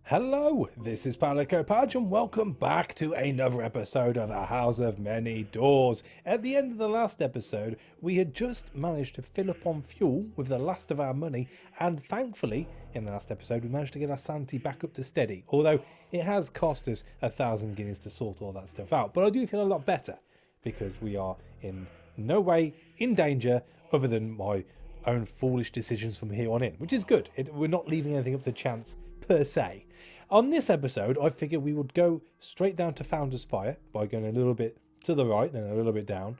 Hello, this is Padge and welcome back to another episode of A House of Many Doors. At the end of the last episode, we had just managed to fill up on fuel with the last of our money, and thankfully, in the last episode, we managed to get our sanity back up to steady, although it has cost us 1,000 guineas to sort all that stuff out. But I do feel a lot better, because we are in no way in danger other than my own foolish decisions from here on in, which is good. We're not leaving anything up to chance per se. On this episode, I figured we would go straight down to Founder's Fire by going a little bit to the right, then a little bit down,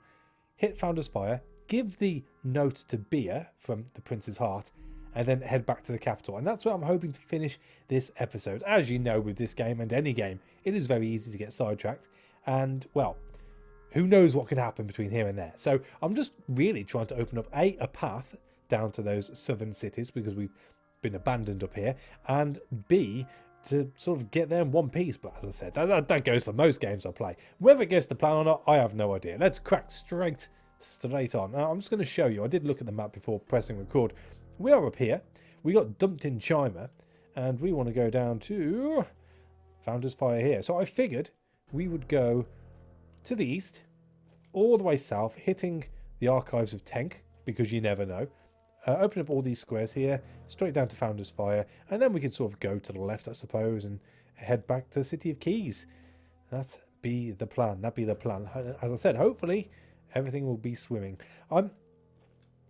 hit Founder's Fire, give the note to Bia from the Prince's Heart, and then head back to the capital. And that's where I'm hoping to finish this episode. As you know, with this game and any game, it is very easy to get sidetracked. And, well, who knows what could happen between here and there. So I'm just really trying to open up, a path down to those southern cities, because we've been abandoned up here, and B, to sort of get there in one piece. But as I said, that goes for most games I play. Whether it gets to plan or not, I have no idea. Let's crack straight on. Now, I'm just going to show you. I did look at the map before pressing record. We are up here. We got dumped in Chima, and we want to go down to Founder's Fire here. So I figured we would go to the east, all the way south, hitting the Archives of Tenk, because you never know. Open up all these squares here, straight down to Founder's Fire, and then we can sort of go to the left, I suppose, and head back to the City of Keys. That'd be the plan. As I said, hopefully everything will be swimming. I'm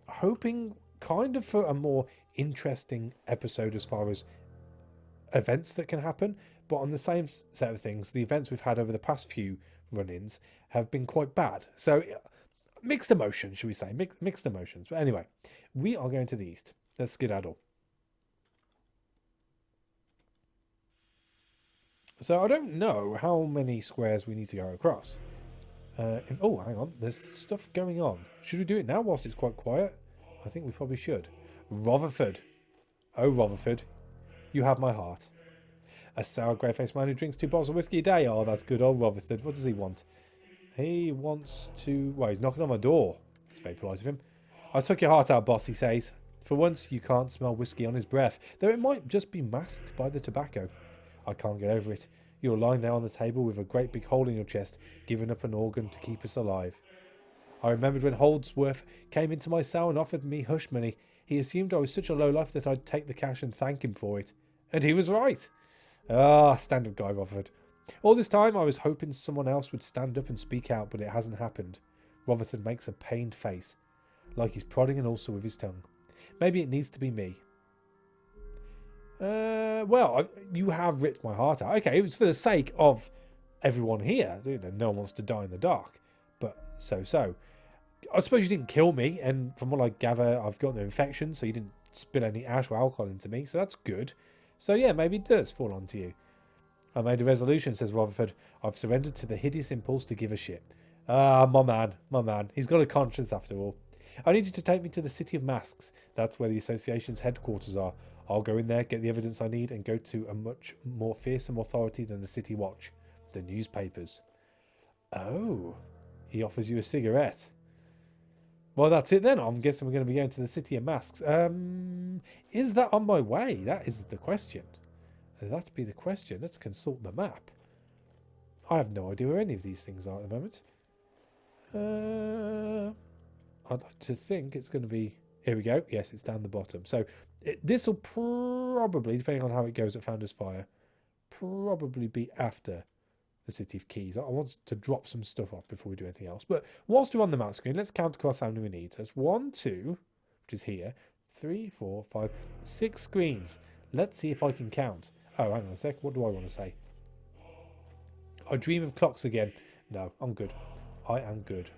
hoping kind of for a more interesting episode as far as events that can happen, but on the same set of things, the events we've had over the past few run-ins have been quite bad. So mixed emotions, should we say? Mixed emotions. But anyway, we are going to the east. Let's skedaddle. So I don't know how many squares we need to go across. Oh, hang on. There's stuff going on. Should we do it now whilst it's quite quiet? I think we probably should. Rotherford. Oh, Rotherford. You have my heart. A sour grey-faced man who drinks 2 bottles of whiskey a day. Oh, that's good old Rotherford. What does he want? He wants to... Well, he's knocking on my door. It's very polite of him. I took your heart out, boss, he says. For once, you can't smell whiskey on his breath, though it might just be masked by the tobacco. I can't get over it. You're lying there on the table with a great big hole in your chest, giving up an organ to keep us alive. I remembered when Holdsworth came into my cell and offered me hush money. He assumed I was such a lowlife that I'd take the cash and thank him for it. And he was right. Ah, standard guy, Rutherford. All this time I was hoping someone else would stand up and speak out, but it hasn't happened. Rutherford makes a pained face, like he's prodding an ulcer with his tongue. Maybe it needs to be me. Well, you have ripped my heart out. Okay, it was for the sake of everyone here. You know, no one wants to die in the dark. But so. I suppose you didn't kill me, and from what I gather, I've got no infection, so you didn't spill any ash or alcohol into me, so that's good. So yeah, maybe it does fall onto you. I made a resolution, says Rotherford. I've surrendered to the hideous impulse to give a shit. Ah, my man. He's got a conscience after all. I need you to take me to the City of Masks. That's where the association's headquarters are. I'll go in there, get the evidence I need, and go to a much more fearsome authority than the City Watch. The newspapers. Oh, he offers you a cigarette. Well, that's it then. I'm guessing we're going to be going to the City of Masks. Is that on my way? That is the question. That'd be the question. Let's consult the map. I have no idea where any of these things are at the moment. I'd like to think it's going to be... Here we go. Yes, it's down the bottom. So this will probably, depending on how it goes at Founder's Fire, probably be after the City of Keys. I want to drop some stuff off before we do anything else. But whilst we're on the map screen, let's count across how many we need. So it's 1, 2, which is here, 3, 4, 5, 6 screens. Let's see if I can count. Oh, hang on a sec. What do I want to say? I dream of clocks again. No, I'm good. I am good.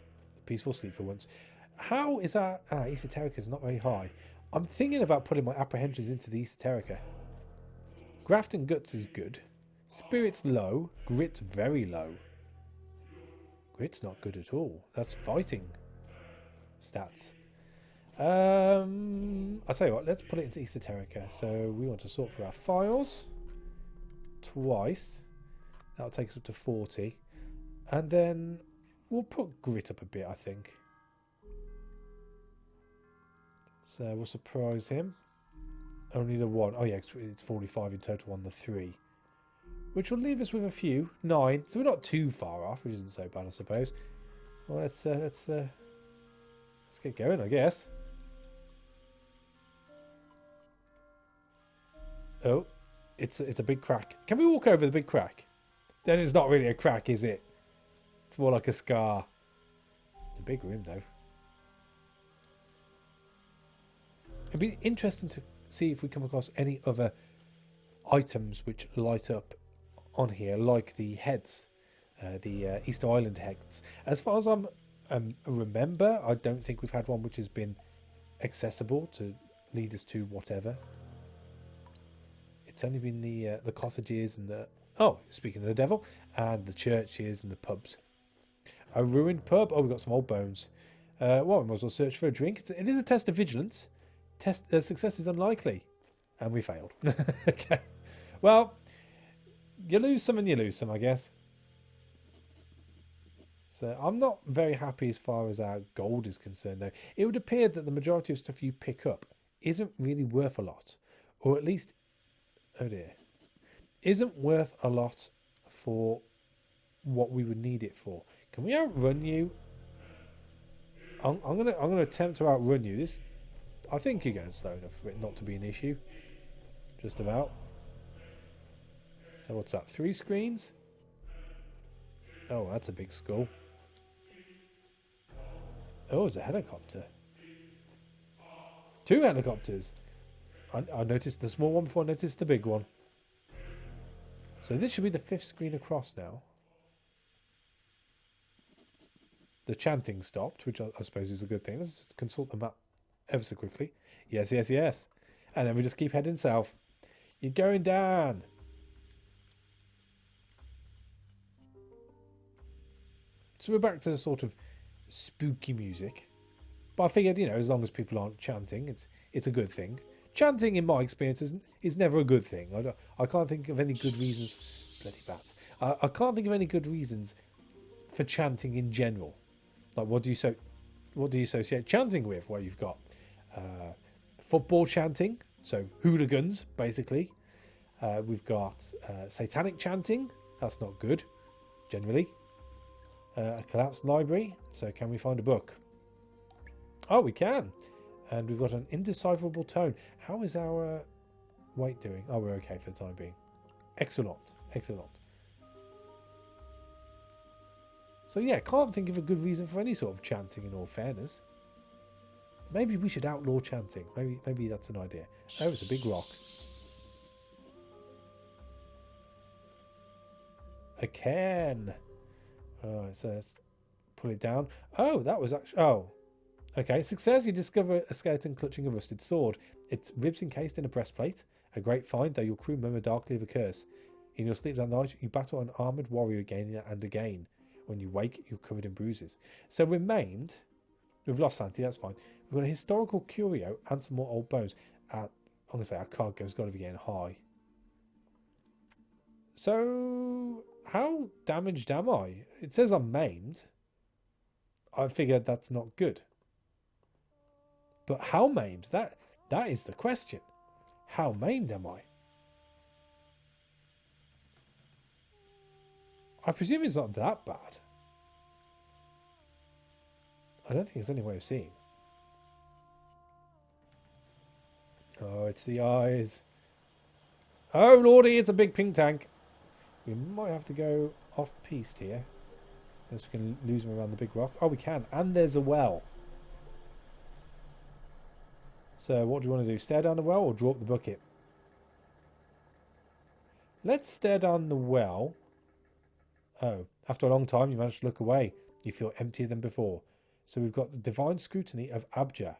Peaceful sleep for once. How is that? Esoterica is not very high. I'm thinking about putting my apprehensions into the Esoterica. Graft and Guts is good. Spirit's low. Grit's very low. Grit's not good at all. That's fighting stats. I'll tell you what, let's put it into Esoterica. So we want to sort through our files twice. That'll take us up to 40. And then we'll put Grit up a bit, I think. So we'll surprise him. Only the one. Oh yeah, it's 45 in total on the 3. which will leave us with a few. 9. So we're not too far off, which isn't so bad, I suppose. Well, let's get going, I guess. Oh, it's a big crack. Can we walk over the big crack? Then it's not really a crack, is it? It's more like a scar. It's a big room, though. It'd be interesting to see if we come across any other items which light up on here, like the heads, the Easter Island heads. As far as I remember, I don't think we've had one which has been accessible to lead us to whatever. It's only been the cottages and the... Oh, speaking of the devil, and the churches and the pubs. A ruined pub. Oh, we've got some old bones. Well, we might as well search for a drink. It is a test of vigilance. Success is unlikely. And we failed. Okay. Well, you lose some and you lose some, I guess. So I'm not very happy as far as our gold is concerned, though. It would appear that the majority of stuff you pick up isn't really worth a lot. Or at least... Oh, dear. Isn't worth a lot for what we would need it for. Can we outrun you? I'm gonna attempt to outrun you. I think you're going slow enough for it not to be an issue. Just about. So what's that? 3 screens? Oh, that's a big skull. Oh, it's a helicopter. 2 helicopters. I noticed the small one before I noticed the big one. So this should be the 5th screen across now. The chanting stopped, which I suppose is a good thing. Let's consult the map ever so quickly. Yes, yes, yes. And then we just keep heading south. You're going down. So we're back to the sort of spooky music. But I figured, you know, as long as people aren't chanting, it's a good thing. Chanting, in my experience, is never a good thing. I can't think of any good reasons. Bloody bats. I can't think of any good reasons for chanting in general. Like, what do you associate chanting with? Well, you've got football chanting, so hooligans, basically. We've got satanic chanting. That's not good, generally. A collapsed library. So can we find a book? Oh, we can. And we've got an indecipherable tone. How is our weight doing? Oh, we're okay for the time being. Excellent. Excellent. So yeah, can't think of a good reason for any sort of chanting, in all fairness. Maybe we should outlaw chanting. Maybe that's an idea. Oh, it's a big rock. A can. Alright, so let's pull it down. Oh, that was actually... Oh. Okay, success. You discover a skeleton clutching a rusted sword. Its ribs encased in a breastplate. A great find, though your crew murmur darkly of a curse. In your sleep that night, you battle an armoured warrior again and again. When you wake, you're covered in bruises. So remained... We've lost sanity, that's fine. We've got a historical curio and some more old bones. I'm going to say our cargo's got to be getting high. So, how damaged am I? It says I'm maimed. I figured that's not good. But how maimed? That is the question. How maimed am I? I presume it's not that bad. I don't think there's any way of seeing. Oh, it's the eyes. Oh, lordy, it's a big pink tank. We might have to go off-piste here. Unless we can lose them around the big rock. Oh, we can. And there's a well. So, what do you want to do? Stare down the well or draw up the bucket? Let's stare down the well. Oh, after a long time, you manage to look away. You feel emptier than before. So we've got the divine scrutiny of Abjah.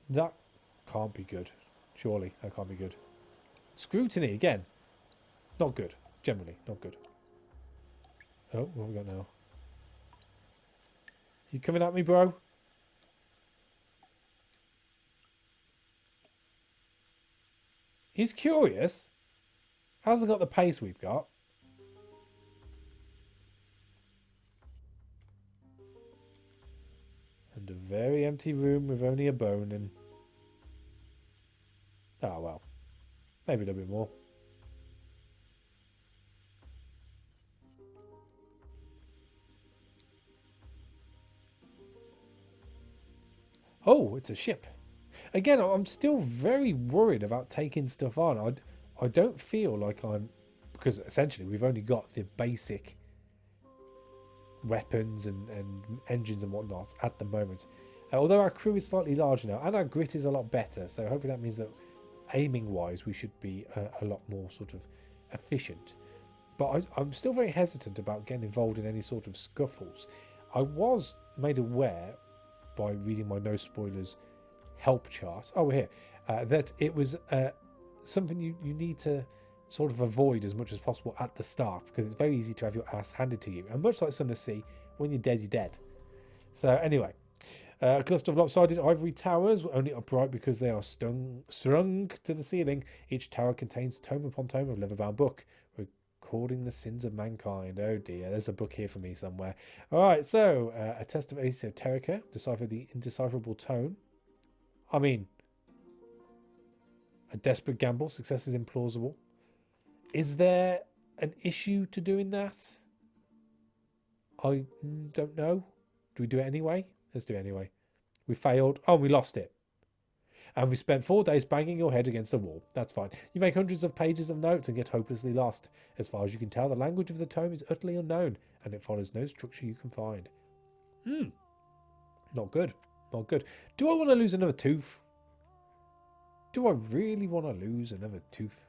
That can't be good. Surely, that can't be good. Scrutiny, again. Not good. Generally, not good. Oh, what have we got now? You coming at me, bro? He's curious. Hasn't got the pace we've got. And a very empty room with only a bone in. Oh, well. Maybe a little bit more. Oh, it's a ship. Again, I'm still very worried about taking stuff on. I don't feel like I'm... Because essentially we've only got the basic weapons and engines and whatnot at the moment. Although our crew is slightly larger now and our grit is a lot better. So hopefully that means that aiming wise we should be a lot more sort of efficient. But I'm still very hesitant about getting involved in any sort of scuffles. I was made aware by reading my no spoilers help chart. Oh, we're here. That it was something you need to sort of avoid as much as possible at the start, because it's very easy to have your ass handed to you. And much like Sunless Sea, when you're dead, you're dead. So anyway, a cluster of lopsided ivory towers were only upright because they are strung to the ceiling. Each tower contains tome upon tome of leather-bound book, recording the sins of mankind. Oh dear, there's a book here for me somewhere. All right, so a test of esoterica, decipher the indecipherable tone. I mean, a desperate gamble, success is implausible. Is there an issue to doing that? I don't know. Do we do it anyway? Let's do it anyway. We failed. Oh, we lost it. And we spent 4 days banging your head against a wall. That's fine. You make hundreds of pages of notes and get hopelessly lost. As far as you can tell, the language of the tome is utterly unknown, and it follows no structure you can find. Not good. Not good. Do I want to lose another tooth? Do I really want to lose another tooth?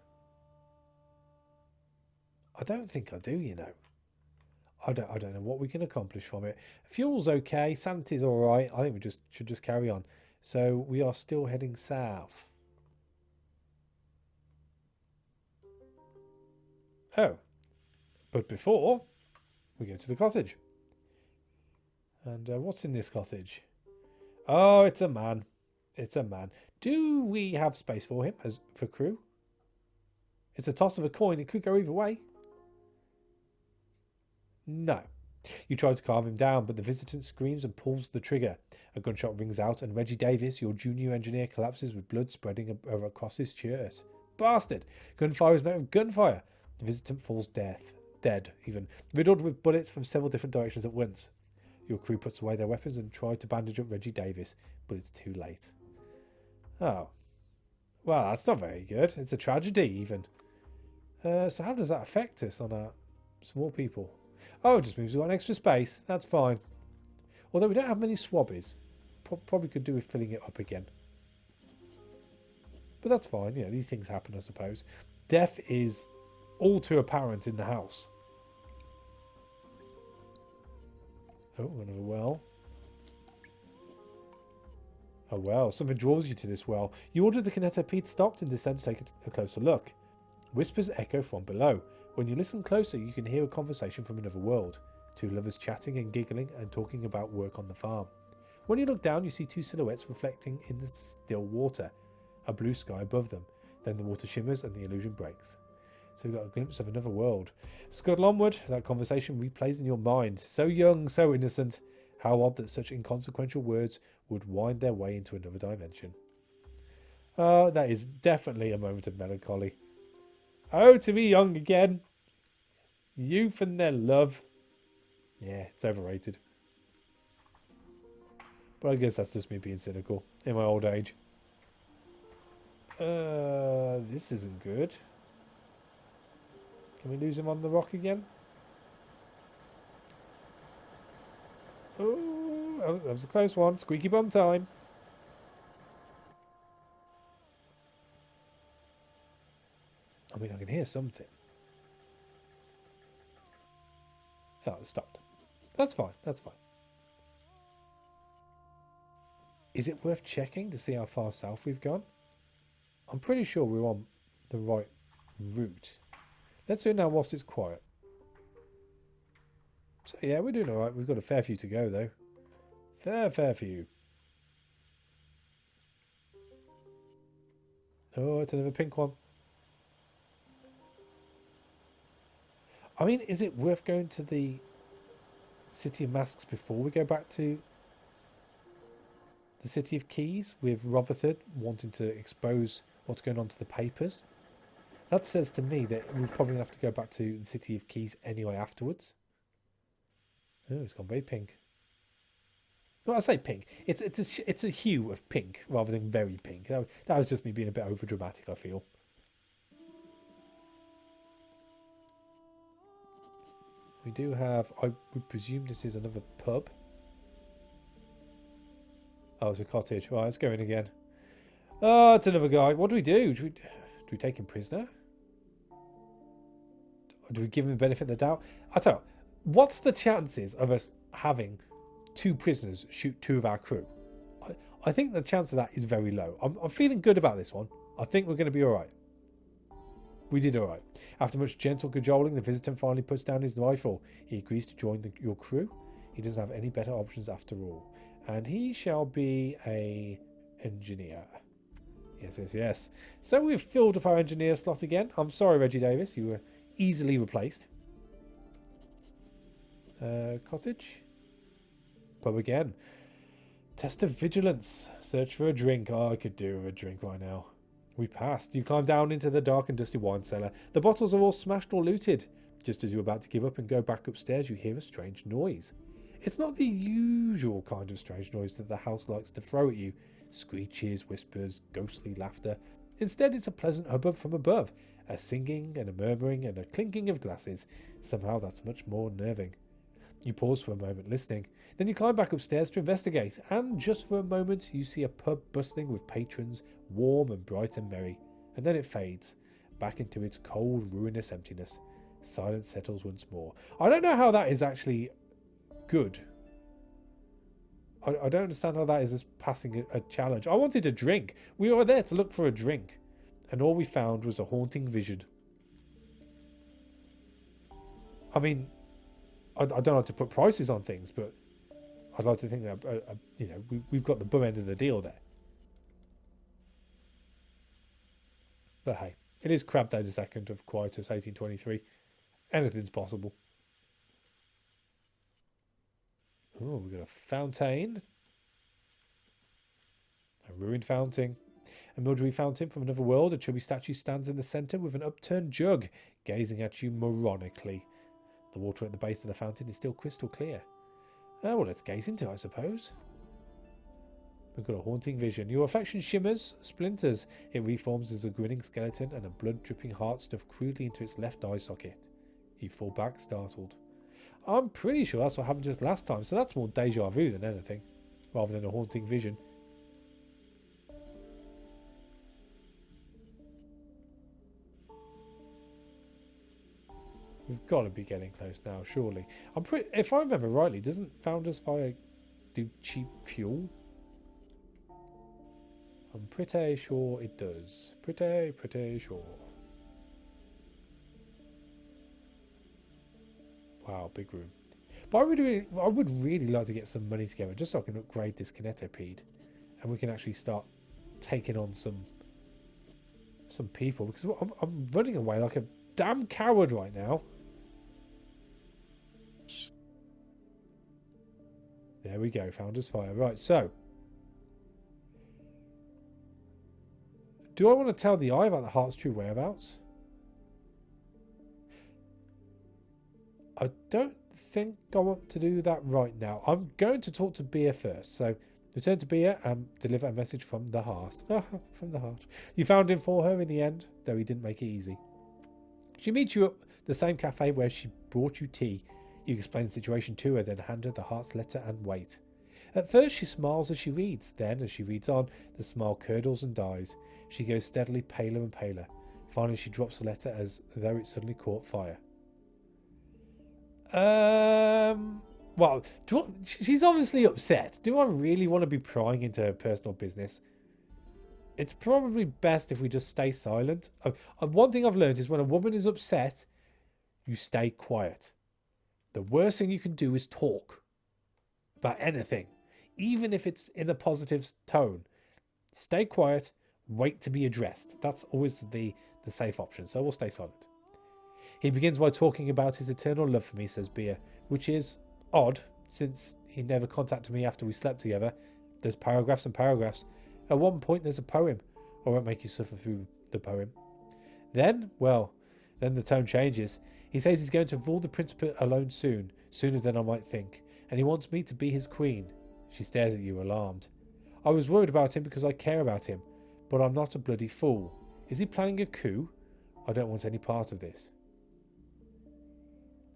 I don't think I do, you know. I don't know what we can accomplish from it. Fuel's okay. Sanity's all right. I think we should just carry on. So we are still heading south. Oh. But before, we go to the cottage. And what's in this cottage? Oh, it's a man. It's a man. Do we have space for him as for crew? It's a toss of a coin. It could go either way. No. You try to calm him down, but the visitant screams and pulls the trigger. A gunshot rings out, and Reggie Davis, your junior engineer, collapses with blood spreading across his shirt. Bastard! Gunfire is met with gunfire. The visitant falls dead, even, riddled with bullets from several different directions at once. Your crew puts away their weapons and try to bandage up Reggie Davis, but it's too late. Oh. Well, that's not very good. It's a tragedy, even. So how does that affect us on our small people? Oh, it just means we've got an extra space. That's fine. Although we don't have many swabbies. Probably could do with filling it up again. But that's fine. You know, these things happen, I suppose. Death is all too apparent in the house. Oh, another well. Oh, well. Something draws you to this well. You order the kinetopede stopped and descend to take a closer look. Whispers echo from below. When you listen closer, you can hear a conversation from another world. Two lovers chatting and giggling and talking about work on the farm. When you look down, you see two silhouettes reflecting in the still water. A blue sky above them. Then the water shimmers and the illusion breaks. So we've got a glimpse of another world. Scuttle onward, that conversation replays in your mind. So young, so innocent. How odd that such inconsequential words would wind their way into another dimension. Oh, that is definitely a moment of melancholy. Oh, to be young again. Youth and their love. Yeah, it's overrated. But I guess that's just me being cynical in my old age. This isn't good. Can we lose him on the rock again? Oh, that was a close one. Squeaky bum time. I mean, I can hear something. Oh, it stopped. That's fine. That's fine. Is it worth checking to see how far south we've gone? I'm pretty sure we're on the right route. Let's do it now whilst it's quiet. So yeah, we're doing alright. We've got a fair few to go though. Fair few. Oh, it's another pink one. I mean, is it worth going to the City of Masks before we go back to the City of Keys with Rotherford wanting to expose what's going on to the papers? That says to me that we're probably going to have to go back to the City of Keys anyway afterwards. Oh, it's gone very pink. Well, I say pink. It's a hue of pink rather than very pink. That was just me being a bit over dramatic, I feel. We do have. I would presume this is another pub. Oh, it's a cottage. Right, let's go in again. Oh, it's another guy. What do we do? Do we take him prisoner? Or do we give him the benefit of the doubt? I tell you, what's the chances of us having 2 prisoners shoot 2 of our crew? I think the chance of that is very low. I'm feeling good about this one. I think we're going to be all right. We did all right. After much gentle cajoling, the visitor finally puts down his rifle. He agrees to join your crew. He doesn't have any better options after all. And he shall be a engineer. Yes, yes, yes. So we've filled up our engineer slot again. I'm sorry, Reggie Davis. You were easily replaced. Cottage. Pub again. Test of vigilance. Search for a drink. Oh, I could do with a drink right now. We passed. You climb down into the dark and dusty wine cellar. The bottles are all smashed or looted. Just as you're about to give up and go back upstairs, you hear a strange noise. It's not the usual kind of strange noise that the house likes to throw at you. Screeches, whispers, ghostly laughter. Instead, it's a pleasant hubbub from above. A singing and a murmuring and a clinking of glasses. Somehow that's much more unnerving. You pause for a moment listening. Then you climb back upstairs to investigate. And just for a moment, you see a pub bustling with patrons, warm and bright and merry. And then it fades, back into its cold, ruinous emptiness. Silence settles once more. I don't know how that is actually good. I don't understand how that is as passing a challenge. I wanted a drink. We were there to look for a drink. And all we found was a haunting vision. I mean, I don't like to put prices on things, but I'd like to think that, you know, we've got the bum end of the deal there. But hey, it is Crab Day the 2nd of Quietus 1823. Anything's possible. Oh, we've got a fountain. A ruined fountain. A mildewy fountain from another world. A chubby statue stands in the centre with an upturned jug, gazing at you moronically. The water at the base of the fountain is still crystal clear. Oh, well, let's gaze into it, I suppose. We've got a haunting vision. Your affection shimmers, splinters. It reforms as a grinning skeleton and a blood-dripping heart stuffed crudely into its left eye socket. You fall back, startled. I'm pretty sure that's what happened just last time, so that's more deja vu than anything, rather than a haunting vision. We've got to be getting close now, surely. If I remember rightly, doesn't Founders Fire do cheap fuel? I'm pretty sure it does. Pretty sure. Wow, big room. But I would really like to get some money together just so I can upgrade this kinetopede, and we can actually start taking on some people, because I'm running away like a damn coward right now. There we go, Founders Fire. Right, so do I want to tell the Eye about the Heart's true whereabouts? I don't think I want to do that right now. I'm going to talk to Bea first. So return to Bea and deliver a message from the heart. From the heart. You found him for her in the end, though he didn't make it easy. She meets you at the same cafe where she brought you tea. You explain the situation to her, then hand her the heart's letter and wait. At first she smiles as she reads. Then, as she reads on, the smile curdles and dies. She goes steadily paler and paler. Finally she drops the letter as though it suddenly caught fire. Well, she's obviously upset. Do I really want to be prying into her personal business? It's probably best if we just stay silent. One thing I've learned is when a woman is upset, you stay quiet. The worst thing you can do is talk about anything, even if it's in a positive tone. Stay quiet, wait to be addressed. That's always the safe option, so we'll stay silent. He begins by talking about his eternal love for me, says Bea, which is odd, since he never contacted me after we slept together. There's paragraphs and paragraphs. At one point there's a poem. I won't make you suffer through the poem. Then the tone changes. He says he's going to rule the Principate alone soon, sooner than I might think, and he wants me to be his queen. She stares at you, alarmed. I was worried about him because I care about him, but I'm not a bloody fool. Is he planning a coup? I don't want any part of this.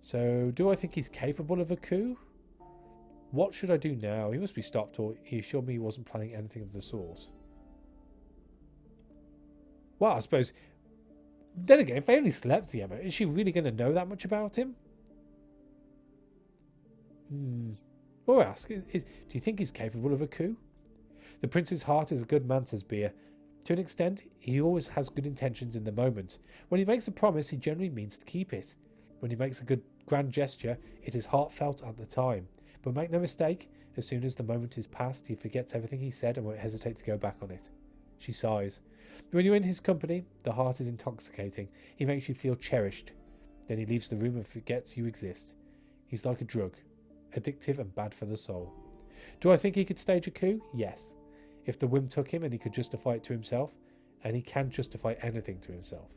So, do I think he's capable of a coup? What should I do now? He must be stopped, or he assured me he wasn't planning anything of the sort. Well, I suppose... Then again, if they only slept together, is she really going to know that much about him? Or ask, do you think he's capable of a coup? The prince's heart is a good man, says Bea. To an extent, he always has good intentions in the moment. When he makes a promise, he generally means to keep it. When he makes a grand gesture, it is heartfelt at the time. But make no mistake, as soon as the moment is past, he forgets everything he said and won't hesitate to go back on it. She sighs. When you're in his company, the heart is intoxicating. He makes you feel cherished. Then he leaves the room and forgets you exist. He's like a drug, addictive and bad for the soul. Do I think he could stage a coup? Yes. If the whim took him and he could justify it to himself, and he can justify anything to himself.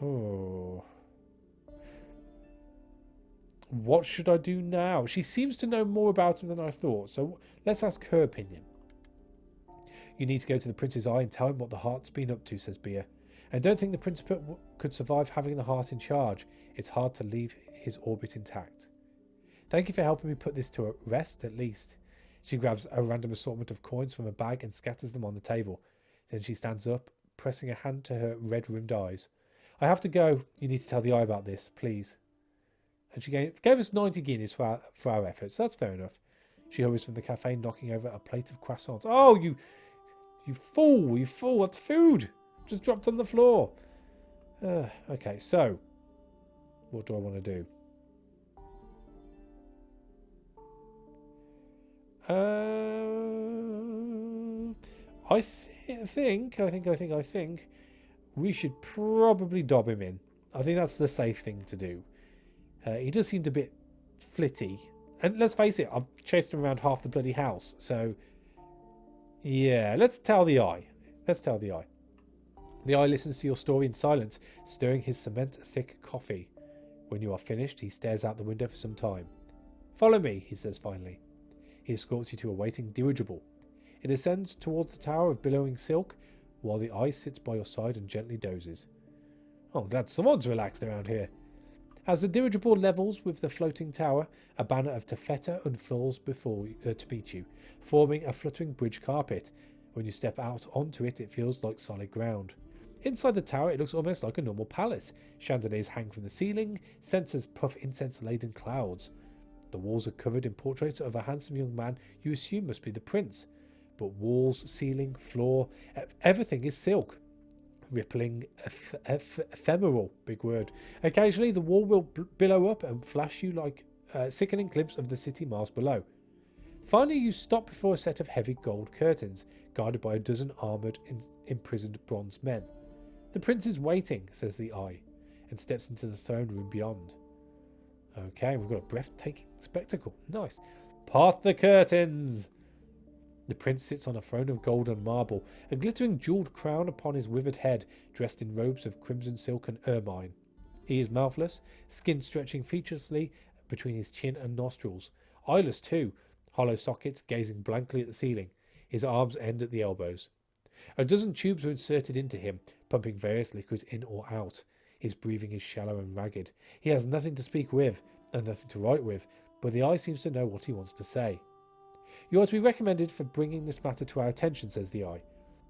Oh. What should I do now? She seems to know more about him than I thought, so let's ask her opinion. You need to go to the Prince's Eye and tell him what the heart's been up to, says Bea. And don't think the Prince could survive having the heart in charge. It's hard to leave his orbit intact. Thank you for helping me put this to rest, at least. She grabs a random assortment of coins from a bag and scatters them on the table. Then she stands up, pressing a hand to her red-rimmed eyes. I have to go. You need to tell the Eye about this, please. And she gave us 90 guineas for our efforts. That's fair enough. She hurries from the cafe, knocking over a plate of croissants. Oh, you fool, you fool. That's food. Just dropped on the floor. Okay, so what do I want to do? I think we should probably dob him in. I think that's the safe thing to do. He does seem a bit flitty. And let's face it, I've chased him around half the bloody house. So, yeah, let's tell the Eye. Let's tell the Eye. The Eye listens to your story in silence, stirring his cement-thick coffee. When you are finished, he stares out the window for some time. Follow me, he says finally. He escorts you to a waiting dirigible. It ascends towards the tower of billowing silk, while the Eye sits by your side and gently dozes. Oh, I'm glad someone's relaxed around here. As the dirigible levels with the floating tower, a banner of taffeta unfurls to meet you, forming a fluttering bridge carpet. When you step out onto it, it feels like solid ground. Inside the tower, it looks almost like a normal palace. Chandeliers hang from the ceiling, censers puff incense-laden clouds. The walls are covered in portraits of a handsome young man you assume must be the prince. But walls, ceiling, floor, everything is silk. Rippling, ephemeral, big word. Occasionally the wall will billow up and flash you like a sickening glimpse of the city miles below. Finally you stop before a set of heavy gold curtains, guarded by a dozen armoured, imprisoned bronze men. The prince is waiting, says the Eye, and steps into the throne room beyond. Okay, we've got a breathtaking spectacle. Nice. Part the curtains! The prince sits on a throne of gold and marble, a glittering jewelled crown upon his withered head, dressed in robes of crimson silk and ermine. He is mouthless, skin stretching featurelessly between his chin and nostrils. Eyeless too, hollow sockets gazing blankly at the ceiling. His arms end at the elbows. A dozen tubes are inserted into him, pumping various liquids in or out. His breathing is shallow and ragged. He has nothing to speak with, and nothing to write with, but the Eye seems to know what he wants to say. You are to be recommended for bringing this matter to our attention, says the Eye.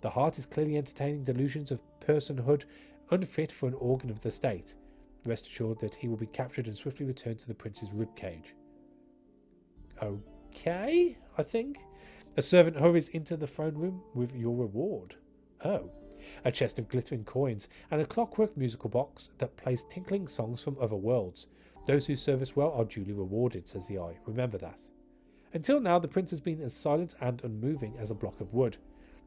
The heart is clearly entertaining delusions of personhood unfit for an organ of the state. Rest assured that he will be captured and swiftly returned to the prince's ribcage. Okay, I think. A servant hurries into the throne room with your reward. Oh. A chest of glittering coins and a clockwork musical box that plays tinkling songs from other worlds. Those who service well are duly rewarded, says the Eye. Remember that. Until now, the prince has been as silent and unmoving as a block of wood.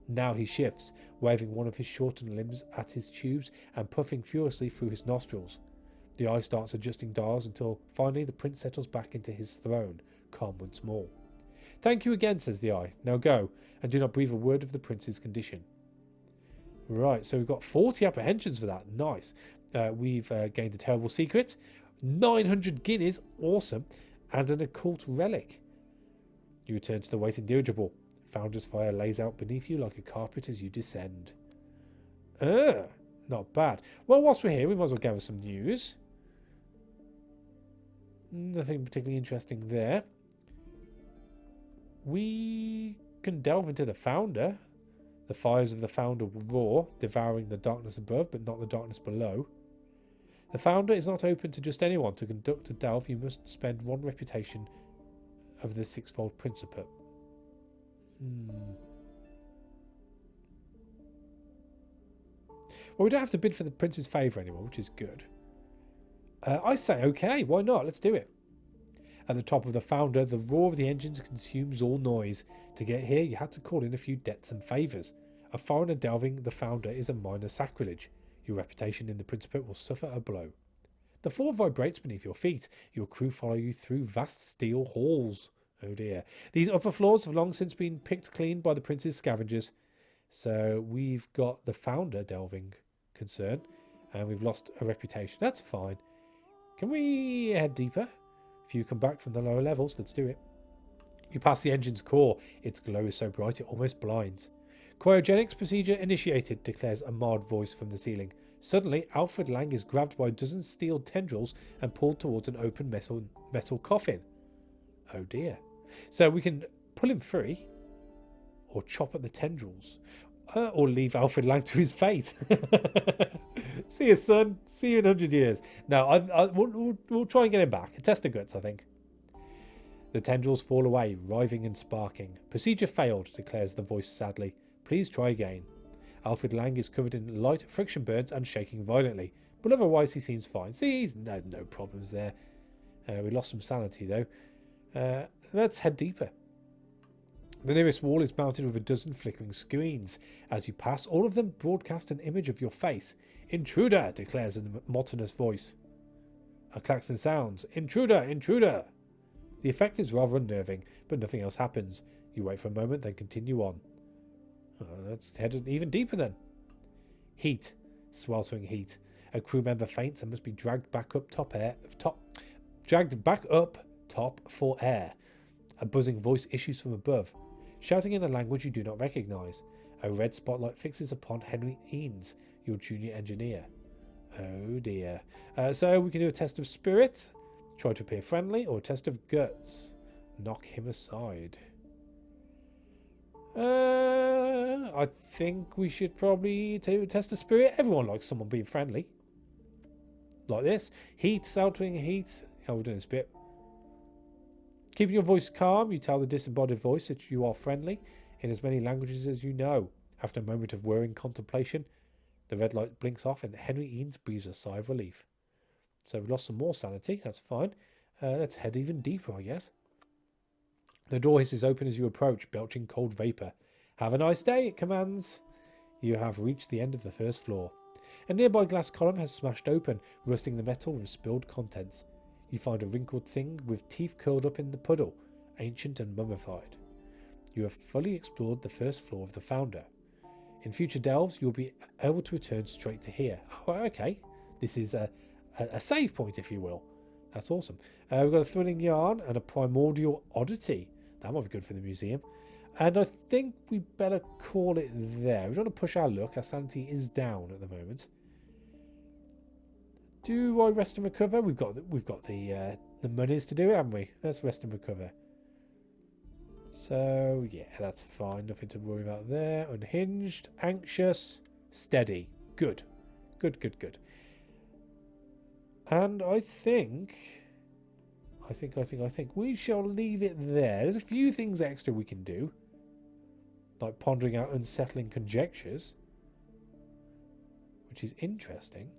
Now he shifts, waving one of his shortened limbs at his tubes and puffing furiously through his nostrils. The Eye starts adjusting dials until finally the prince settles back into his throne, calm once more. Thank you again, says the Eye. Now go, and do not breathe a word of the prince's condition. Right, so we've got 40 apprehensions for that. Nice. We've gained a terrible secret. 900 guineas. Awesome. and an occult relic. You return to the waiting dirigible. Founder's fire lays out beneath you like a carpet as you descend. Not bad. Well, whilst we're here, we might as well gather some news. Nothing particularly interesting there. We can delve into the Founder. The fires of the Founder will roar, devouring the darkness above, but not the darkness below. The Founder is not open to just anyone. To conduct a delve, you must spend 1 reputation of the 6-fold Principate. Well, we don't have to bid for the Prince's favour anymore, which is good. I say, okay, why not? Let's do it. At the top of the Founder, the roar of the engines consumes all noise. To get here, you had to call in a few debts and favours. A foreigner delving the Founder is a minor sacrilege. Your reputation in the Principate will suffer a blow. The floor vibrates beneath your feet. Your crew follow you through vast steel halls. Oh dear. These upper floors have long since been picked clean by the Prince's scavengers. So we've got the Founder delving concern, and we've lost a reputation. That's fine. Can we head deeper? If you come back from the lower levels, let's do it. You pass the engine's core. Its glow is so bright it almost blinds. Cryogenics procedure initiated, declares a marred voice from the ceiling. Suddenly, Alfred Lang is grabbed by a dozen steel tendrils and pulled towards an open metal coffin. Oh dear. So we can pull him free, or chop at the tendrils, or leave Alfred Lang to his fate. See you, son. See you in 100 years. No, we'll try and get him back. A test of guts, I think. The tendrils fall away, writhing and sparking. Procedure failed, declares the voice sadly. Please try again. Alfred Lang is covered in light friction burns and shaking violently, but otherwise he seems fine. See, he's no problems there. We lost some sanity though. Let's head deeper. The nearest wall is mounted with a dozen flickering screens. As you pass, all of them broadcast an image of your face. Intruder, declares a monotonous voice. A klaxon sounds. Intruder, intruder. The effect is rather unnerving, but nothing else happens. You wait for a moment, then continue on. Let's head even deeper then. Heat. Sweltering heat. A crew member faints and must be dragged back up top for air. A buzzing voice issues from above, shouting in a language you do not recognise. A red spotlight fixes upon Henry Eanes, your junior engineer. Oh dear. So we can do a test of spirit, try to appear friendly, or a test of guts. Knock him aside. I think we should probably test of spirit. Everyone likes someone being friendly. Like this. Heat, sweltering heat. Oh, we're doing this bit. Keeping your voice calm, you tell the disembodied voice that you are friendly in as many languages as you know. After a moment of whirring contemplation, the red light blinks off and Henry Eanes breathes a sigh of relief. So we've lost some more sanity, that's fine. Let's head even deeper, I guess. The door hisses open as you approach, belching cold vapour. Have a nice day, it commands. You have reached the end of the first floor. A nearby glass column has smashed open, rusting the metal with spilled contents. You find a wrinkled thing with teeth curled up in the puddle, ancient and mummified. You have fully explored the first floor of the Founder. In future delves, you will be able to return straight to here. Oh, okay. This is a save point, if you will. That's awesome. We've got a thrilling yarn and a primordial oddity. That might be good for the museum. And I think we better call it there. We don't want to push our luck. Our sanity is down at the moment. Do I rest and recover? We've got the monies to do it, haven't we? Let's rest and recover. So yeah, that's fine. Nothing to worry about there. Unhinged, anxious, steady. Good. Good. And I think we shall leave it there. There's a few things extra we can do, like pondering out unsettling conjectures, which is interesting.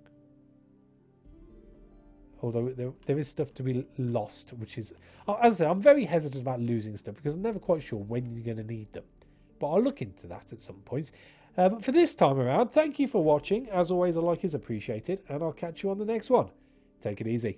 Although there is stuff to be lost, which is, as I say, I'm very hesitant about losing stuff because I'm never quite sure when you're going to need them. But I'll look into that at some point. But for this time around, thank you for watching. As always, a like is appreciated, and I'll catch you on the next one. Take it easy.